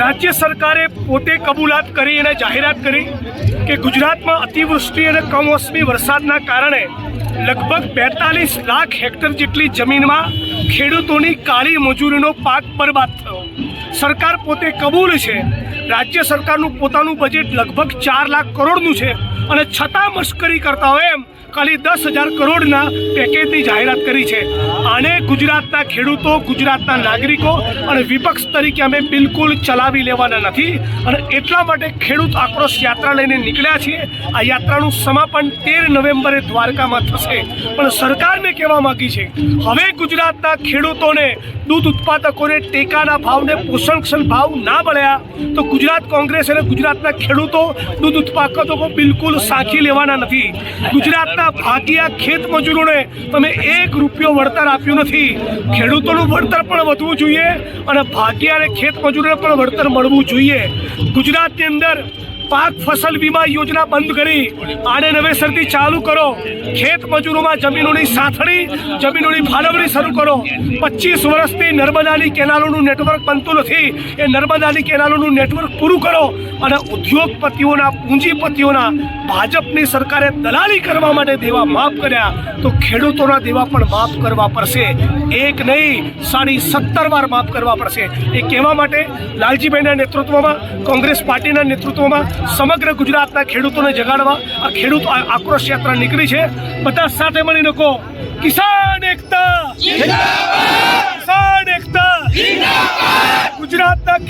राज्य सरकारे पोते कबूलात करी અને જાહેરાત કરી કે ગુજરાતમાં અતિવૃષ્ટિ અને કમોસમી વરસાદના કારણે લગભગ 42 લાખ હેક્ટર જેટલી જમીનમાં ખેડૂતોની કાળી મજૂરીનો પાક બરબાદ થયો। સરકાર પોતે કબૂલ છે, રાજ્ય સરકારનું પોતાનું બજેટ લગભગ 4 લાખ કરોડનું છે અને છતાં મશ્કરી કરતા હોય એમ ખાલી 10,000 કરોડના પેકેજની જાહેરાત કરી છે। આને ગુજરાતના ખેડૂતો, ગુજરાતના નાગરિકો અને વિપક્ષ તરીકે અમે બિલકુલ ચલાવી લેવાના નથી અને એટલા માટે ખેડૂત આક્રોશ યાત્રા લઈને નીકળ્યા છીએ। આ યાત્રાનું સમાપન 13 નવેમ્બરે દ્વારકામાં થશે, પણ સરકારને કહેવા માંગી છે હવે ગુજરાતના ખેડૂતોને, દૂધ ઉત્પાદકોને ટેકાના ભાવને પોષણક્ષમ ભાવ ના મળ્યા તો ગુજરાત કોંગ્રેસ અને ગુજરાતના ખેડૂતો, દૂધ ઉત્પાદકો બિલકુલ સાંખી લેવાના નથી। ગુજરાતના ભાગિયા ખેત મજૂરોને તમે 1 રૂપિયો વળતર આપ્યું નથી। ખેડૂતોનું વળતર પણ વધવું જોઈએ અને ભાગિયા અને ખેત મજૂરોને પણ વળતર મળવું જોઈએ। ગુજરાતની અંદર પાક ફસલ વીમા યોजना બંધ કરી આને નવેસરથી ચાલુ કરો। ખેત મજૂરોમાં જમીનોની સાથળી, જમીનોની ફાળવણી શરૂ કરો। 25 વર્ષથી નર્મદાની કેનાલોનું નેટવર્ક બનતું નથી, એ નર્મદાની કેનાલોનું નેટવર્ક પૂરું કરો અને ઉદ્યોગપતિઓના, પૂંજીપતિઓના ભાજપની સરકારે દલાલી કરવા માટે દેવા માફ કર્યા તો ખેડૂતોના દેવા પણ માફ કરવા પડશે। એક નહીં, 17.5 વાર માફ કરવા પડશે। એ કહેવા માટે લાલજીભાઈના નેતૃત્વમાં, કોંગ્રેસ પાર્ટીના નેતૃત્વમાં સમગ્ર ગુજરાતના ખેડૂતોને જગાડવા આ ખેડૂત આક્રોશ યાત્રા નીકળી છે। બધા સાથે મળીને કહો, કિસાન એકતા જિંદાબાદ, કિસાન એકતા જિંદાબાદ। ગુજરાતના